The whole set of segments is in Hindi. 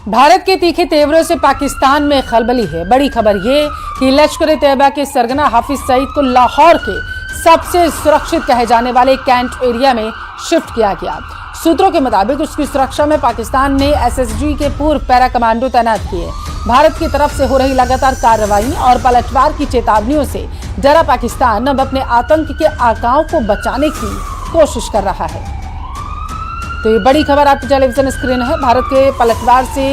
भारत के तीखे तेवरों से पाकिस्तान में खलबली है। बड़ी खबर ये कि लश्कर तैयबा के सरगना हाफिज सईद को लाहौर के सबसे सुरक्षित कहे जाने वाले कैंट एरिया में शिफ्ट किया गया। सूत्रों के मुताबिक उसकी सुरक्षा में पाकिस्तान ने एसएसजी के पूर्व पैरा कमांडो तैनात किए। भारत की तरफ से हो रही लगातार कार्रवाई और पलटवार की चेतावनियों से डरा पाकिस्तान अब अपने आतंक के आकाओं को बचाने की कोशिश कर रहा है। तो ये बड़ी खबर आपकी टेलीविजन स्क्रीन है। भारत के पलटवार से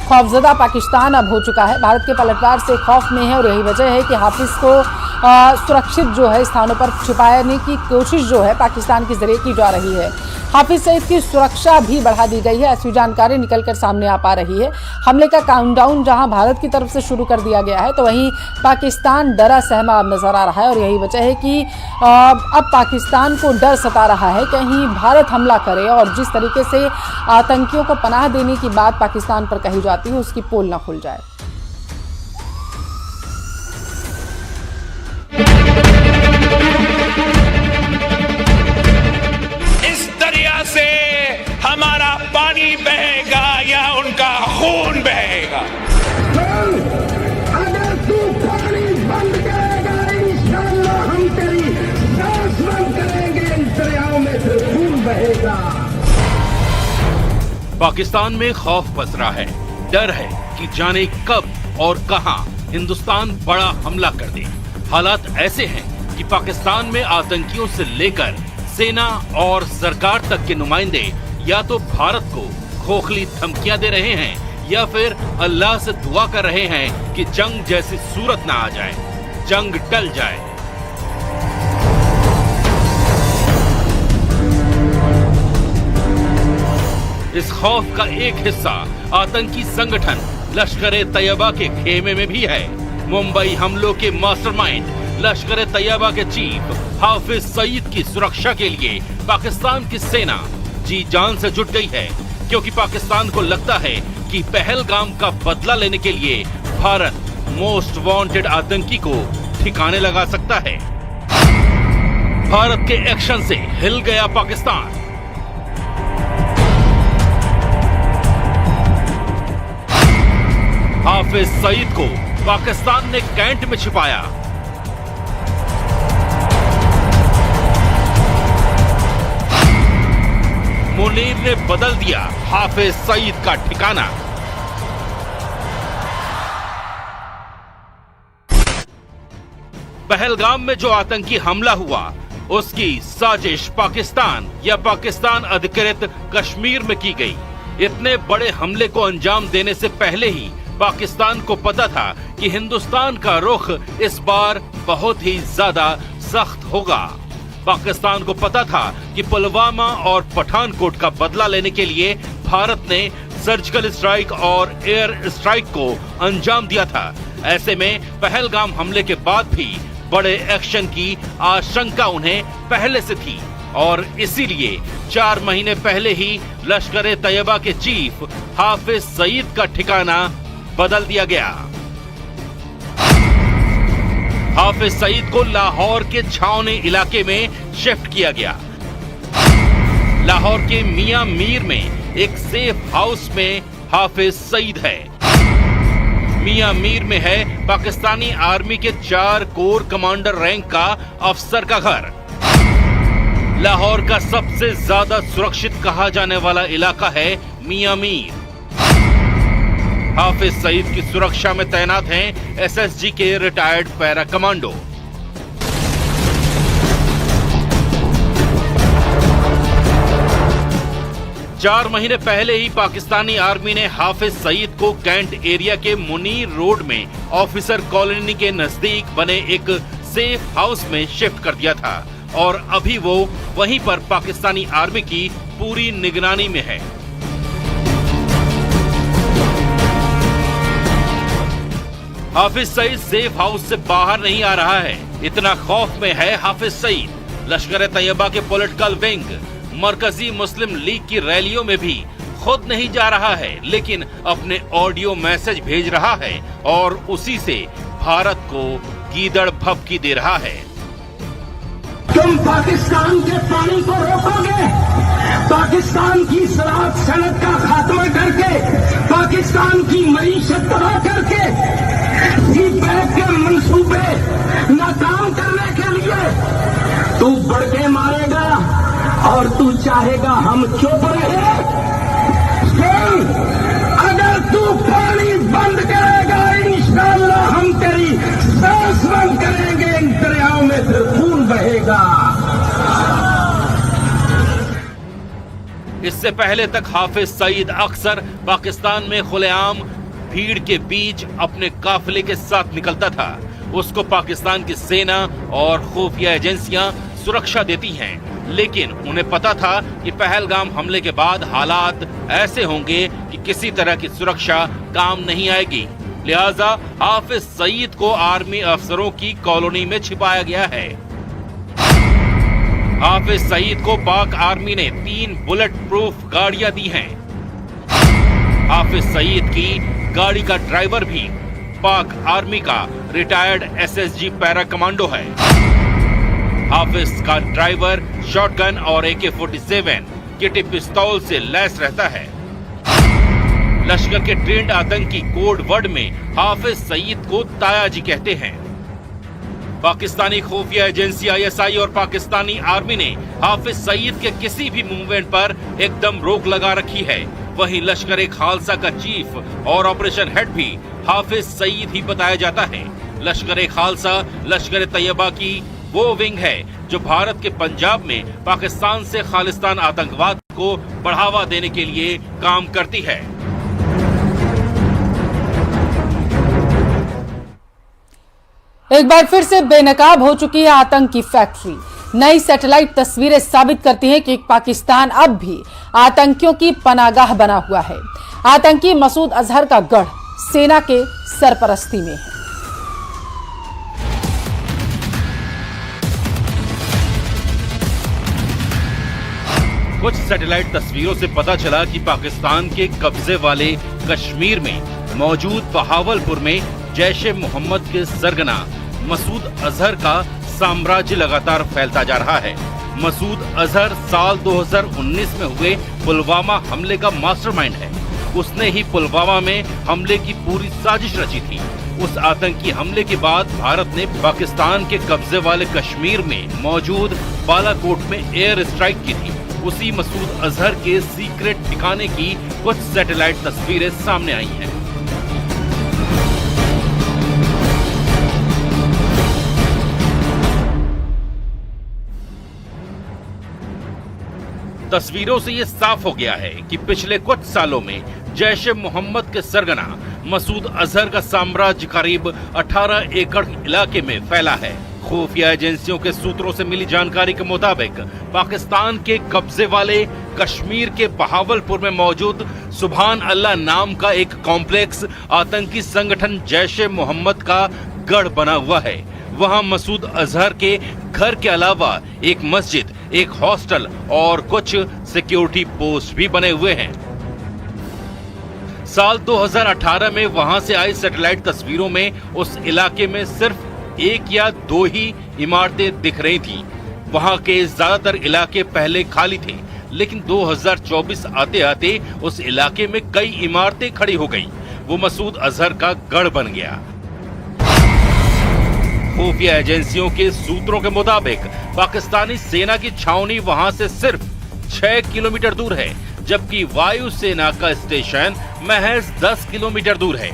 खौफजदा पाकिस्तान अब हो चुका है। भारत के पलटवार से खौफ में है और यही वजह है कि हाफिज को सुरक्षित जो है स्थानों पर छिपाने की कोशिश जो है पाकिस्तान के जरिए की जा रही है। हाफिज सईद की सुरक्षा भी बढ़ा दी गई है, ऐसी जानकारी निकलकर सामने आ पा रही है। हमले का काउंटडाउन जहां भारत की तरफ से शुरू कर दिया गया है तो वहीं पाकिस्तान डरा सहमा अब नजर आ रहा है और यही वजह है कि अब पाकिस्तान को डर सता रहा है कहीं भारत हमला करे और जिस तरीके से आतंकियों को पनाह देने की बात पाकिस्तान पर कही जाती है उसकी पोल न खुल जाए। से हमारा पानी बहेगा या उनका खून बहेगा। अगर तू पानी बंद करेगा इंशाअल्लाह हम तेरी सांस बंद करेंगे, इन दरियाओं में से खून बहेगा। पाकिस्तान में खौफ पसरा है, डर है कि जाने कब और कहां हिंदुस्तान बड़ा हमला कर दे। हालात ऐसे हैं कि पाकिस्तान में आतंकियों से लेकर सेना और सरकार तक के नुमाइंदे या तो भारत को खोखली धमकियां दे रहे हैं या फिर अल्लाह से दुआ कर रहे हैं कि जंग जैसी सूरत ना आ जाए, जंग टल जाए। इस खौफ का एक हिस्सा आतंकी संगठन लश्कर तैयबा के खेमे में भी है। मुंबई हमलों के मास्टरमाइंड लश्कर तैयबा के चीफ हाफिज सईद की सुरक्षा के लिए पाकिस्तान की सेना जी जान से जुट गई है, क्योंकि पाकिस्तान को लगता है कि पहलगाम का बदला लेने के लिए भारत मोस्ट वांटेड आतंकी को ठिकाने लगा सकता है। भारत के एक्शन से हिल गया पाकिस्तान। हाफिज सईद को पाकिस्तान ने कैंट में छिपाया। मुनीर ने बदल दिया हाफिज सईद का ठिकाना। पहलगाम में जो आतंकी हमला हुआ उसकी साजिश पाकिस्तान या पाकिस्तान अधिकृत कश्मीर में की गई। इतने बड़े हमले को अंजाम देने से पहले ही पाकिस्तान को पता था कि हिंदुस्तान का रुख इस बार बहुत ही ज्यादा सख्त होगा। पाकिस्तान को पता था कि पुलवामा और पठानकोट का बदला लेने के लिए भारत ने सर्जिकल स्ट्राइक और एयर स्ट्राइक को अंजाम दिया था। ऐसे में पहलगाम हमले के बाद भी बड़े एक्शन की आशंका उन्हें पहले से थी और इसीलिए 4 महीने पहले ही लश्कर तैयबा के चीफ हाफिज सईद का ठिकाना बदल दिया गया। हाफिज सईद को लाहौर के छावनी इलाके में शिफ्ट किया गया। लाहौर के मियां मीर में एक सेफ हाउस में हाफिज सईद है। मियां मीर में है पाकिस्तानी आर्मी के 4 कोर कमांडर रैंक का अफसर का घर। लाहौर का सबसे ज्यादा सुरक्षित कहा जाने वाला इलाका है मियां मीर। हाफिज सईद की सुरक्षा में तैनात हैं एसएसजी के रिटायर्ड पैरा कमांडो। चार महीने पहले ही पाकिस्तानी आर्मी ने हाफिज सईद को कैंट एरिया के मुनीर रोड में ऑफिसर कॉलोनी के नजदीक बने एक सेफ हाउस में शिफ्ट कर दिया था और अभी वो वहीं पर पाकिस्तानी आर्मी की पूरी निगरानी में है। हाफिज सईद सेफ हाउस से बाहर नहीं आ रहा है, इतना खौफ में है हाफिज सईद। लश्कर तैयबा के पॉलिटिकल विंग मरकजी मुस्लिम लीग की रैलियों में भी खुद नहीं जा रहा है, लेकिन अपने ऑडियो मैसेज भेज रहा है और उसी से भारत को गीदड़ भभकी दे रहा है। तुम पाकिस्तान के पानी को रोकोगे, पाकिस्तान की सलाह सनद का खात्मा करके पाकिस्तान पाकिस्तान की मईशत तबाह करके सीपैक के मंसूबे नाकाम करने के लिए तू बढ़ के मारेगा और तू चाहेगा हम चुप रहे। सुन, अगर तू पानी बंद करेगा इंशाअल्लाह हम तेरी सांस बंद करेंगे, इन दरियाओं में से खून बहेगा। इससे पहले तक हाफिज सईद अक्सर पाकिस्तान में खुलेआम भीड़ के बीच अपने काफिले के साथ निकलता था। उसको पाकिस्तान की सेना और खुफिया एजेंसियां सुरक्षा देती हैं, लेकिन उन्हें पता था कि पहलगाम हमले के बाद हालात ऐसे होंगे कि किसी तरह की सुरक्षा काम नहीं आएगी। लिहाजा हाफिज सईद को आर्मी अफसरों की कॉलोनी में छिपाया गया है। हाफिज सईद को पाक आर्मी ने 3 बुलेट प्रूफ गाड़ियां दी हैं। हाफिज सईद की गाड़ी का ड्राइवर भी पाक आर्मी का रिटायर्ड एसएसजी पैरा कमांडो है। हाफिज का ड्राइवर शॉटगन और AK-47 किटी पिस्तौल से लैस रहता है। लश्कर के ट्रेंड आतंकी कोड वर्ड में हाफिज सईद को तायाजी कहते हैं। पाकिस्तानी खुफिया एजेंसी ISI और पाकिस्तानी आर्मी ने हाफिज सईद के किसी भी मूवमेंट पर एकदम रोक लगा रखी है। वहीं लश्कर खालसा का चीफ और ऑपरेशन हेड भी हाफिज सईद ही बताया जाता है। लश्कर खालसा लश्कर तैयबा की वो विंग है जो भारत के पंजाब में पाकिस्तान से खालिस्तान आतंकवाद को बढ़ावा देने के लिए काम करती है। एक बार फिर से बेनकाब हो चुकी है आतंक की फैक्ट्री। नई सैटेलाइट तस्वीरें साबित करती हैं कि पाकिस्तान अब भी आतंकियों की पनागाह बना हुआ है। आतंकी मसूद अजहर का गढ़ सेना के सरपरस्ती में है। कुछ सैटेलाइट तस्वीरों से पता चला कि पाकिस्तान के कब्जे वाले कश्मीर में मौजूद बहावलपुर में जैश-ए मोहम्मद के सरगना मसूद अजहर का साम्राज्य लगातार फैलता जा रहा है। मसूद अजहर साल 2019 में हुए पुलवामा हमले का मास्टरमाइंड है। उसने ही पुलवामा में हमले की पूरी साजिश रची थी। उस आतंकी हमले के बाद भारत ने पाकिस्तान के कब्जे वाले कश्मीर में मौजूद बालाकोट में एयर स्ट्राइक की थी। उसी मसूद अजहर के सीक्रेट ठिकाने की कुछ सैटेलाइट तस्वीरें सामने आई हैं। तस्वीरों से ये साफ हो गया है कि पिछले कुछ सालों में जैश-ए मोहम्मद के सरगना मसूद अजहर का साम्राज्य करीब 18 एकड़ इलाके में फैला है। खुफिया एजेंसियों के सूत्रों से मिली जानकारी के मुताबिक पाकिस्तान के कब्जे वाले कश्मीर के बहावलपुर में मौजूद सुभान अल्लाह नाम का एक कॉम्प्लेक्स आतंकी संगठन जैश-ए मोहम्मद का गढ़ बना हुआ है। वहां मसूद अजहर के घर के अलावा एक मस्जिद, एक हॉस्टल और कुछ सिक्योरिटी पोस्ट भी बने हुए हैं। साल 2018 में वहां से आई सैटेलाइट तस्वीरों में उस इलाके में सिर्फ 1 या 2 ही इमारतें दिख रही थी। वहां के ज्यादातर इलाके पहले खाली थे, लेकिन 2024 आते आते उस इलाके में कई इमारतें खड़ी हो गईं। वो मसूद अजहर का गढ़ बन गया। खुफिया एजेंसियों के सूत्रों के मुताबिक पाकिस्तानी सेना की छावनी वहां से सिर्फ 6 किलोमीटर दूर है, जबकि वायु सेना का स्टेशन महज 10 किलोमीटर दूर है।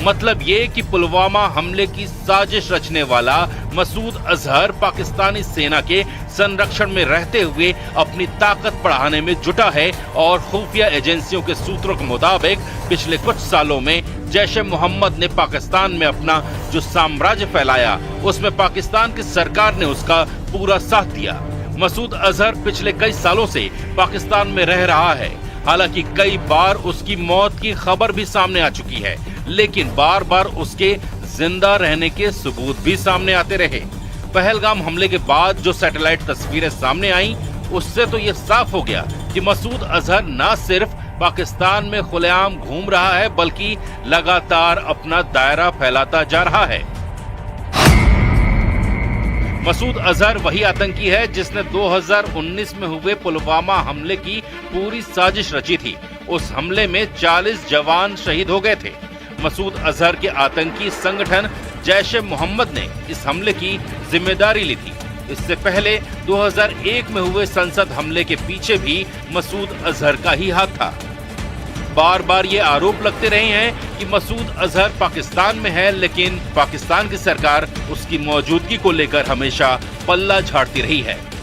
मतलब ये कि पुलवामा हमले की साजिश रचने वाला मसूद अजहर पाकिस्तानी सेना के संरक्षण में रहते हुए अपनी ताकत बढ़ाने में जुटा है। और खुफिया एजेंसियों के सूत्रों के मुताबिक पिछले कुछ सालों में जैश-ए मोहम्मद ने पाकिस्तान में अपना जो साम्राज्य फैलाया, उसमें पाकिस्तान की सरकार ने उसका पूरा साथ दिया। मसूद अजहर पिछले कई सालों से पाकिस्तान में रह रहा है। हालांकि कई बार उसकी मौत की खबर भी सामने आ चुकी है, लेकिन बार बार उसके जिंदा रहने के सबूत भी सामने आते रहे। पहलगाम हमले के बाद जो सैटेलाइट तस्वीरें सामने आई, उससे तो ये साफ हो गया कि मसूद अजहर न सिर्फ पाकिस्तान में खुलेआम घूम रहा है, बल्कि लगातार अपना दायरा फैलाता जा रहा है। मसूद अजहर वही आतंकी है जिसने 2019 में हुए पुलवामा हमले की पूरी साजिश रची थी। उस हमले में 40 जवान शहीद हो गए थे। मसूद अजहर के आतंकी संगठन जैश-ए-मोहम्मद ने इस हमले की जिम्मेदारी ली थी। इससे पहले 2001 में हुए संसद हमले के पीछे भी मसूद अजहर का ही हाथ था। बार बार ये आरोप लगते रहे हैं कि मसूद अजहर पाकिस्तान में है, लेकिन पाकिस्तान की सरकार उसकी मौजूदगी को लेकर हमेशा पल्ला झाड़ती रही है।